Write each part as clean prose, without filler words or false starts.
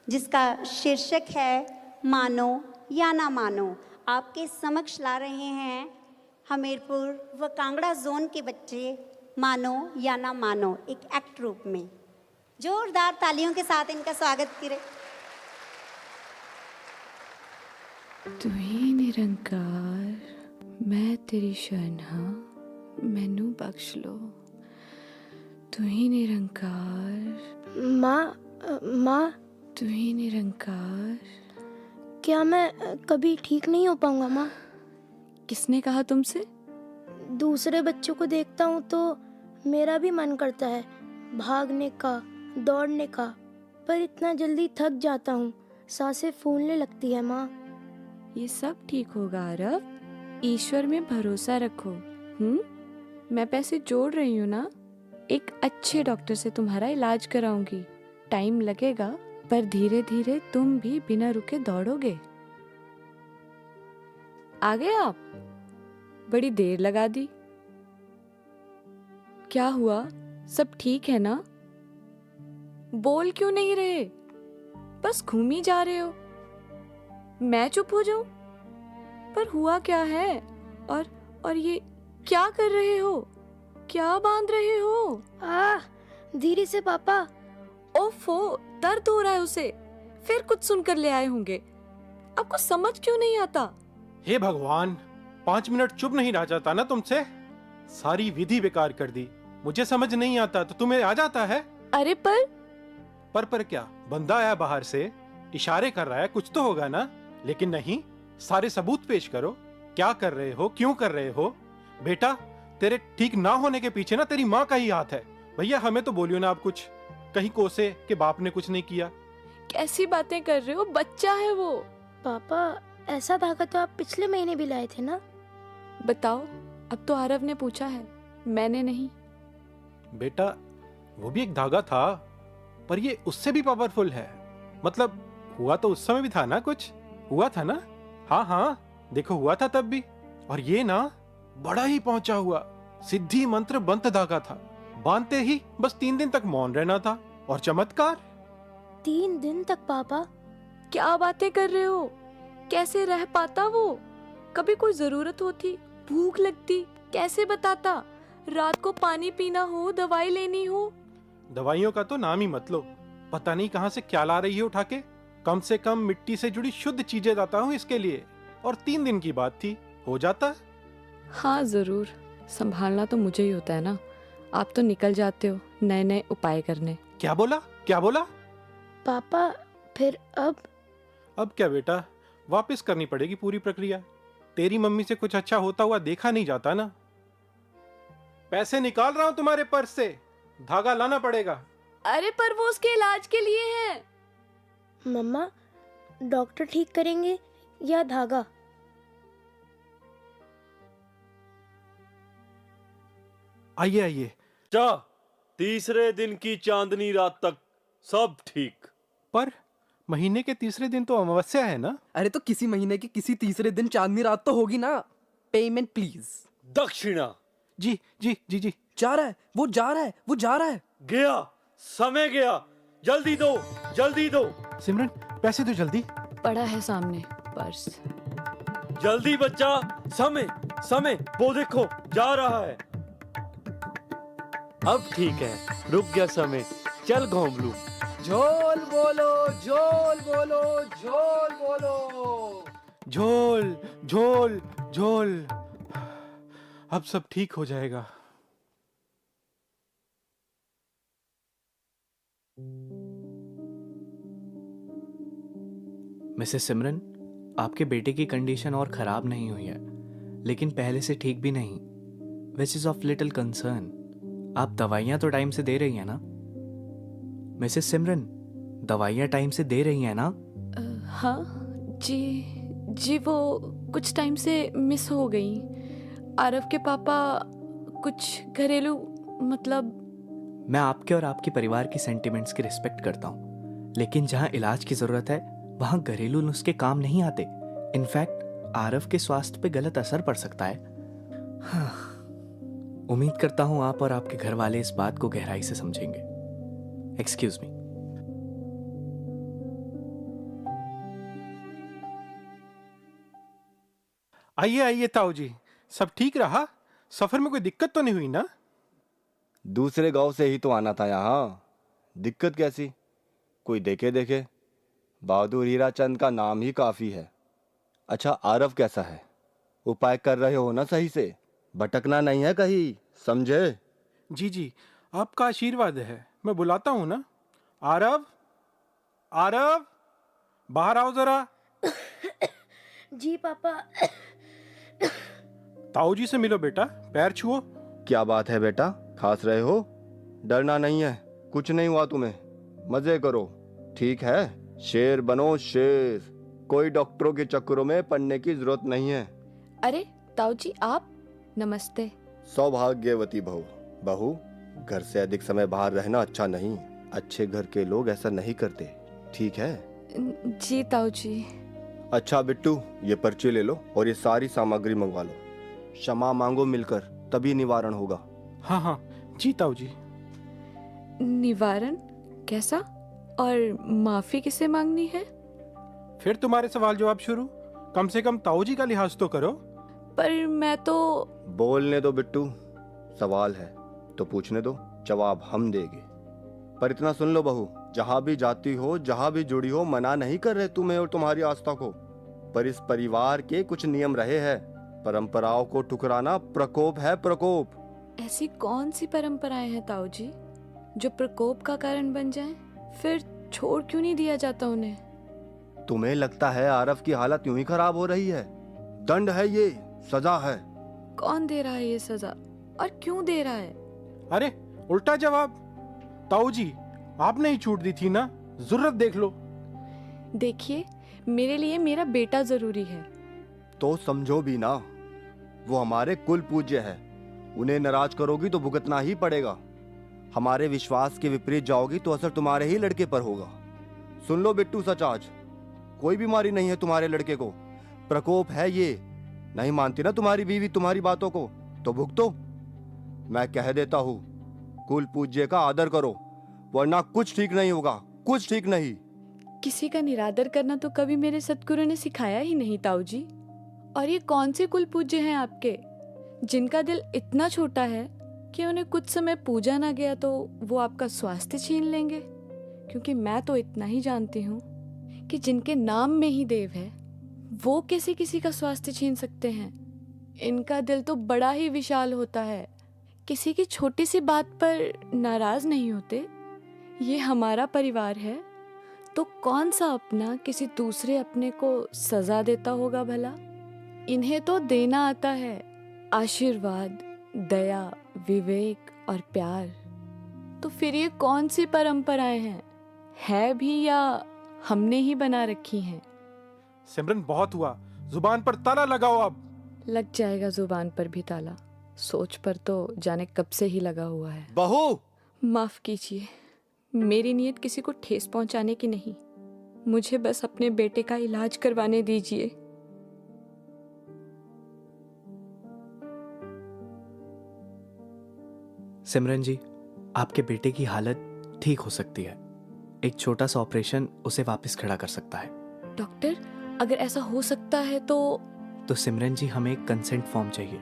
जिसका शीर्षक है मानो या ना मानो। आपके समक्ष ला रहे हैं हमीरपुर व कांगड़ा जोन के बच्चे मानो या ना मानो एक एक्ट रूप में। जोरदार तालियों के साथ इनका स्वागत करें। तू ही निरंकार मैं तेरी शरणा मैनू बख्श लो। तू ही निरंकार माँ तू ही निरंकार। क्या मैं कभी ठीक नहीं हो पाऊंगा माँ? किसने कहा तुमसे? दूसरे बच्चों को देखता हूँ तो मेरा भी मन करता है भागने का, दौड़ने का, पर इतना जल्दी थक जाता हूँ, सांसें फूलने लगती है माँ। ये सब ठीक होगा आरव, ईश्वर में भरोसा रखो। मैं पैसे जोड़ रही हूँ ना, एक अच्छे डॉक्टर से तुम्हारा इलाज कराऊंगी। टाइम लगेगा पर धीरे धीरे तुम भी बिना रुके दौड़ोगे। आ गए आप? बड़ी देर लगा दी। क्या हुआ, सब ठीक है ना? बोल क्यों नहीं रहे? बस घूम ही जा रहे हो। मैं चुप हो जाऊं? पर हुआ क्या है? और ये क्या कर रहे हो? क्या बांध रहे हो? धीरे से पापा। ओफो, दर्द हो रहा है उसे। फिर कुछ सुनकर ले आए होंगे। आपको समझ क्यों नहीं आता? हे भगवान, 5 मिनट चुप नहीं रह जाता ना तुमसे? सारी विधि बेकार कर दी। मुझे समझ नहीं आता तो तुम्हें आ जाता है? अरे पर क्या? बंदा आया बाहर से, इशारे कर रहा है, कुछ तो होगा ना। लेकिन नहीं, सारे सबूत पेश करो। क्या कर रहे हो, क्यों कर रहे हो? बेटा, तेरे ठीक ना होने के पीछे ना तेरी माँ का ही हाथ है। भैया हमें तो बोलियो ना आप कुछ, कहीं कोसे कि बाप ने कुछ नहीं किया। कैसी बातें कर रहे हो? बच्चा है वो। पापा, ऐसा धागा तो आप पिछले महीने भी लाए थे ना? बताओ, अब तो आरव ने पूछा है, मैंने नहीं। बेटा, वो भी एक धागा था, पर ये उससे भी पावरफुल है। मतलब हुआ तो उस समय भी था ना, कुछ हुआ था ना? हाँ, देखो हुआ था तब भी। और ये ना बड़ा ही पहुंचा हुआ सिद्धि मंत्र बंत धागा था। बांधते ही बस 3 दिन तक मौन रहना था। और चमत्कार, 3 दिन तक पापा? क्या बातें कर रहे हो? कैसे रह पाता वो? कभी कोई जरूरत होती, भूख लगती, कैसे बताता? रात को पानी पीना हो, दवाई लेनी हो। दवाइयों का तो नाम ही मत लो। पता नहीं कहां से क्या ला रही हो उठा के। कम से कम मिट्टी से जुड़ी शुद्ध चीजें लाता हूं इसके लिए। और 3 दिन की बात थी, हो जाता। हाँ जरूर, संभालना तो मुझे ही होता है ना। आप तो निकल जाते हो नए नए उपाय करने। क्या बोला? पापा, फिर अब क्या बेटा, वापस करनी पड़ेगी पूरी प्रक्रिया। तेरी मम्मी से कुछ अच्छा होता हुआ देखा नहीं जाता ना। पैसे निकाल रहा हूं तुम्हारे पर्स से, धागा लाना पड़ेगा। अरे पर वो उसके इलाज के लिए है। मम्मा, डॉक्टर ठीक करेंगे या धागा? आइए। अच्छा, तीसरे दिन की चांदनी रात तक सब ठीक। पर महीने के तीसरे दिन तो अमावस्या है ना? अरे तो किसी महीने के किसी तीसरे दिन चांदनी रात तो होगी ना। Payment please. दक्षिणा। जी। जा रहा है वो जा रहा है। गया, समय गया, जल्दी दो। सिमरन, पैसे दो जल्दी। पड़ा है सामने पर्स। जल्दी बच्चा, समय, वो देखो जा रहा है। अब ठीक है, रुक गया समय, चल घूम लू। झोल बोलो। झोल। अब सब ठीक हो जाएगा। मिसेस सिमरन, आपके बेटे की कंडीशन और खराब नहीं हुई है, लेकिन पहले से ठीक भी नहीं, which is of little concern. आप दवाइयाँ तो टाइम से दे रही हैं ना? मिसेस सिमरन, दवाइयाँ टाइम से दे रही हैं ना? हाँ जी, वो कुछ टाइम से मिस हो गई। आरव के पापा कुछ घरेलू मतलब। मैं आपके और आपके परिवार की सेंटिमेंट्स की रिस्पेक्ट करता हूँ, लेकिन जहाँ इलाज की जरूरत है वहाँ घरेलू नुस्खे काम नहीं आते। इनफैक्ट आरव के स्वास्थ्य पे गलत असर पड़ सकता है। हाँ, उम्मीद करता हूँ आप और आपके घर वाले इस बात को गहराई से समझेंगे। Excuse me. आइए आइए ताऊ जी, सब ठीक रहा? सफर में कोई दिक्कत तो नहीं हुई ना? दूसरे गांव से ही तो आना था यहाँ, दिक्कत कैसी? कोई देखे देखे, बहादुर हीराचंद का नाम ही काफी है। अच्छा आरव कैसा है? उपाय कर रहे हो ना सही से? भटकना नहीं है कहीं, समझे? जी जी, आपका आशीर्वाद है। मैं बुलाता हूँ ना। आरव, आरव, बाहर आओ जरा। जी पापा। ताऊ जी से मिलो बेटा, पैर छुओ। क्या बात है बेटा, खांस रहे हो? डरना नहीं है, कुछ नहीं हुआ तुम्हें, मजे करो, ठीक है? शेर बनो शेर, कोई डॉक्टरों के चक्करों में पड़ने की जरूरत नहीं है। अरे ताऊ जी आप, नमस्ते। सौभाग्यवती बहू। बहू, घर से अधिक समय बाहर रहना अच्छा नहीं, अच्छे घर के लोग ऐसा नहीं करते, ठीक है? जी ताऊ जी। अच्छा बिट्टू, ये पर्ची ले लो और ये सारी सामग्री मंगवा लो। क्षमा मांगो मिलकर, तभी निवारण होगा। हाँ हाँ जी ताऊ जी। निवारण कैसा? और माफी किसे मांगनी है? फिर तुम्हारे सवाल जवाब शुरू। कम से कम ताऊ जी का लिहाज तो करो। पर मैं तो। बोलने दो बिट्टू, सवाल है तो पूछने दो, जवाब हम देंगे। पर इतना सुन लो बहू, जहां भी जाती हो, जहां भी जुड़ी हो, मना नहीं कर रहे तुम्हें और तुम्हारी आस्था को, पर इस परिवार के कुछ नियम रहे हैं। परंपराओं को ठुकराना प्रकोप है, प्रकोप। ऐसी कौन सी परंपराएं हैं ताऊ जी जो प्रकोप का कारण बन जाएं? फिर छोड़ क्यों नहीं दिया जाता उन्हें? तुम्हें लगता है आरव की हालत यूं ही खराब हो रही है? दंड है ये, सजा है। कौन दे रहा है ये सजा और क्यों दे रहा है? अरे उल्टा जवाब। ताऊ जी, आपने ही छूट दी थी ना, जरूरत देख लो। देखिए, मेरे लिए मेरा बेटा जरूरी है। तो समझो भी ना, वो हमारे कुल पूज्य है, उन्हें नाराज करोगी तो भुगतना ही पड़ेगा। हमारे विश्वास के विपरीत जाओगी तो असर तुम्हारे ही लड़के पर होगा। सुन लो बिट्टू, सच आज कोई बीमारी नहीं है तुम्हारे लड़के को, प्रकोप है ये। नहीं मानती ना तुम्हारी बीवी तुम्हारी बातों को, तो भुगतो। मैं कह देता हूँ, कुल पूज्य का आदर करो, वरना कुछ ठीक नहीं होगा, कुछ ठीक नहीं। किसी का निरादर करना तो कभी मेरे सतगुरु ने सिखाया ही नहीं ताऊ जी। और ये कौन से कुल पूज्य हैं आपके, जिनका दिल इतना छोटा है कि उन्हें कुछ समय पूजा ना गया तो वो आपका स्वास्थ्य छीन लेंगे? क्योंकि मैं तो इतना ही जानती हूँ कि जिनके नाम में ही देव है, वो कैसे किसी का स्वास्थ्य छीन सकते हैं? इनका दिल तो बड़ा ही विशाल होता है, किसी की छोटी सी बात पर नाराज नहीं होते। ये हमारा परिवार है, तो कौन सा अपना किसी दूसरे अपने को सजा देता होगा भला? इन्हें तो देना आता है आशीर्वाद, दया, विवेक और प्यार। तो फिर ये कौन सी परंपराएं हैं? है भी या हमने ही बना रखी हैं? सिमरन बहुत हुआ, जुबान पर ताला लगाओ अब। लग जाएगा जुबान पर भी ताला, सोच पर तो जाने कब से ही लगा हुआ है। बहू, माफ कीजिए, मेरी नीयत किसी को ठेस पहुंचाने की नहीं, मुझे बस अपने बेटे का इलाज करवाने दीजिए। सिमरन जी, आपके बेटे की हालत ठीक हो सकती है। एक छोटा सा ऑपरेशन उसे वापस खड़ा कर सकता है। डॉक्टर, अगर ऐसा हो सकता है तो सिमरन जी, हमें एक कंसेंट फॉर्म चाहिए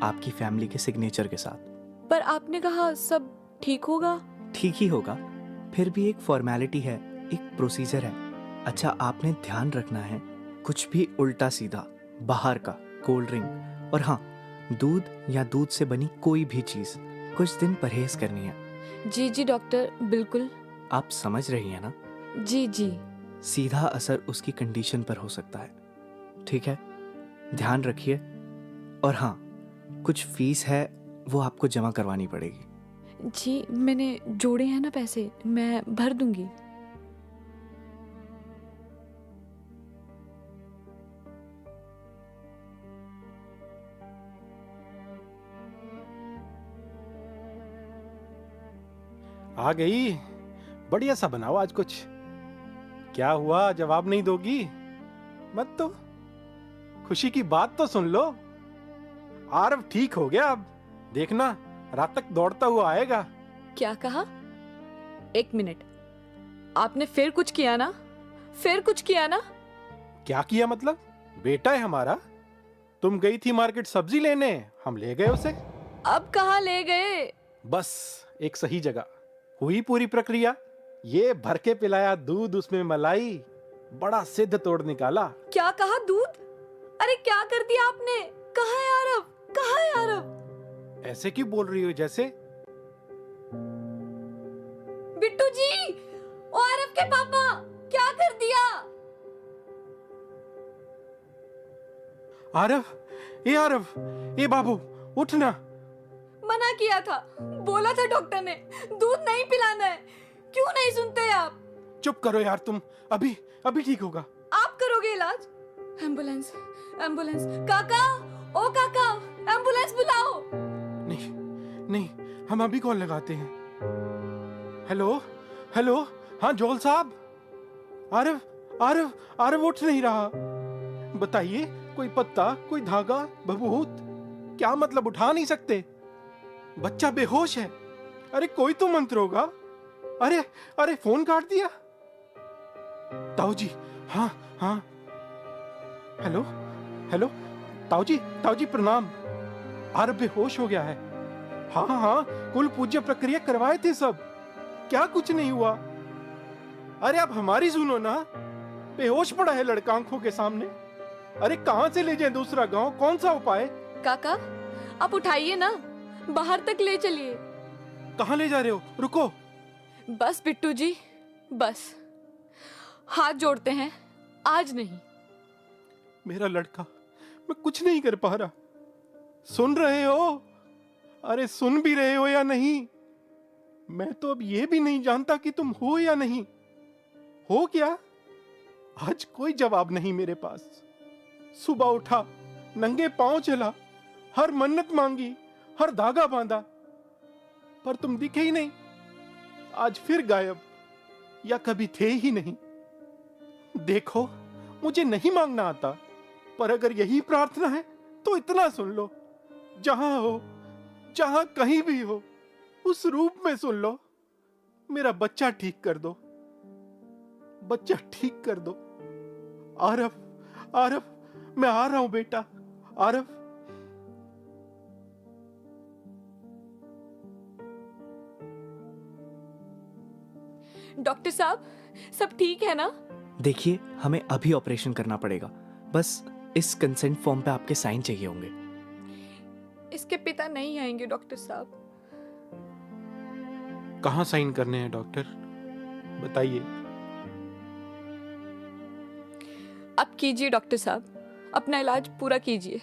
आपकी फैमिली के सिग्नेचर के साथ। पर आपने कहा सब ठीक होगा। ठीक ही होगा, फिर भी एक फॉर्मेलिटी है, एक प्रोसीजर है। अच्छा, आपने ध्यान रखना है, कुछ भी उल्टा सीधा, बाहर का, कोल्ड ड्रिंक और हाँ, दूध या दूध से बनी कोई भी चीज कुछ दिन परहेज करनी है। जी जी डॉक्टर, बिल्कुल। आप समझ रही हैं ना? जी जी। सीधा असर उसकी कंडीशन पर हो सकता है, ठीक है? ध्यान रखिए। और हाँ, कुछ फीस है, वो आपको जमा करवानी पड़ेगी। जी, मैंने जोड़े हैं ना पैसे, मैं भर दूंगी। आ गई, बढ़िया सा बनाओ आज कुछ। क्या हुआ, जवाब नहीं दोगी? मत तो, खुशी की बात तो सुन लो। आरव ठीक हो गया, अब देखना रात तक दौड़ता हुआ आएगा। क्या कहा? एक मिनट, आपने फिर कुछ किया ना? फिर कुछ किया ना? क्या किया मतलब? बेटा है हमारा, तुम गई थी मार्केट सब्जी लेने, हम ले गए उसे। अब कहाँ ले गए? बस एक सही जगह। हुई पूरी प्रक्रिया। ये भर के पिलाया दूध, उसमें मलाई, बड़ा सिद्ध तोड़ निकाला। क्या कहा? दूध? अरे क्या कर दिया आपने? कहाँ है आरव? कहाँ है आरव? ऐसे क्यों बोल रही हो जैसे? बिट्टू जी, ओ आरव के पापा, क्या कर दिया? आरव, ये बाबू, उठ ना। मना किया था, बोला था डॉक्टर ने, दूध नहीं पिलाना है। क्यों नहीं सुनते आप? चुप करो यार तुम, अभी ठीक होगा। आप करोगे इलाज? एम्बुलेंस, एम्बुलेंस, काका, ओ काका, एम्बुलेंस बुलाओ। नहीं, हम अभी कॉल लगाते हैं। हेलो, हाँ जोल साहब। आरव उठ नहीं रहा। बताइए, कोई पत्ता, कोई धागा, भभूत? क्या मतलब उठा नहीं सकते? बच्चा बेहोश है। अरे कोई तो मंत्र होगा। अरे फोन काट दिया। ताऊ जी, हाँ। हेलो, ताऊ जी प्रणाम। आरव बेहोश हो गया है। हाँ, कुल पूज्य प्रक्रिया करवाए थे सब, क्या कुछ नहीं हुआ। अरे आप हमारी सुनो ना, बेहोश पड़ा है लड़का आंखों के सामने। अरे कहां से ले जाए दूसरा गांव, कौन सा उपाय? काका, आप उठाइए ना, बाहर तक ले चलिए। कहां ले जा रहे हो? रुको। बस बिट्टू जी, बस हाथ जोड़ते हैं, आज नहीं। मेरा लड़का, मैं कुछ नहीं कर पा रहा। सुन रहे हो? अरे सुन भी रहे हो या नहीं? मैं तो अब ये भी नहीं जानता कि तुम हो या नहीं हो। क्या आज कोई जवाब नहीं मेरे पास। सुबह उठा, नंगे पांव चला, हर मन्नत मांगी, हर धागा बांधा, पर तुम दिखे ही नहीं। आज फिर गायब, या कभी थे ही नहीं। देखो, मुझे नहीं मांगना आता, पर अगर यही प्रार्थना है तो इतना सुन लो। जहां हो, जहां कहीं भी हो, उस रूप में सुन लो। मेरा बच्चा ठीक कर दो, बच्चा ठीक कर दो। आरव, मैं आ रहा हूं बेटा। आरव, डॉक्टर साहब, सब ठीक है ना? देखिए, हमें अभी ऑपरेशन करना पड़ेगा। बस इस कंसेंट फॉर्म पे आपके साइन चाहिए होंगे। इसके पिता नहीं आएंगे डॉक्टर साहब। कहां साइन करने हैं डॉक्टर, बताइए। अब कीजिए डॉक्टर साहब, अपना इलाज पूरा कीजिए।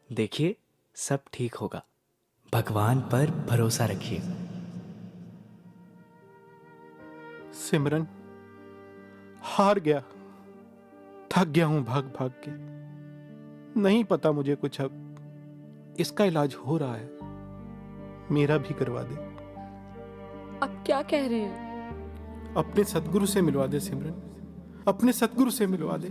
देखिए, सब ठीक होगा, भगवान पर भरोसा रखिए। सिमरन, हार गया, थक गया हूं भाग भाग के। नहीं पता मुझे कुछ। अब इसका इलाज हो रहा है, मेरा भी करवा दे। अब क्या कह रहे हैं? अपने सतगुरु से मिलवा दे सिमरन, अपने सतगुरु से मिलवा दे।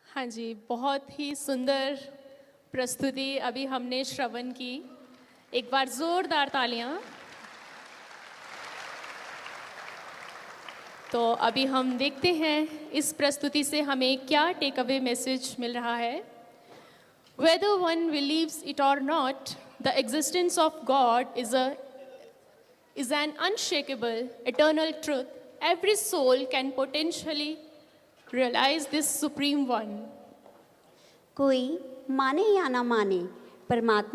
हाँ जी, बहुत ही सुंदर प्रस्तुति अभी हमने श्रवण की। एक बार जोरदार तालियां। तो अभी हम देखते हैं इस प्रस्तुति से हमें क्या टेक अवे मैसेज मिल रहा है। Whether one believes it or not, the existence of God is an unshakable, eternal truth. Every soul can potentially realize this supreme one. कोई माने या ना माने, परमात्मा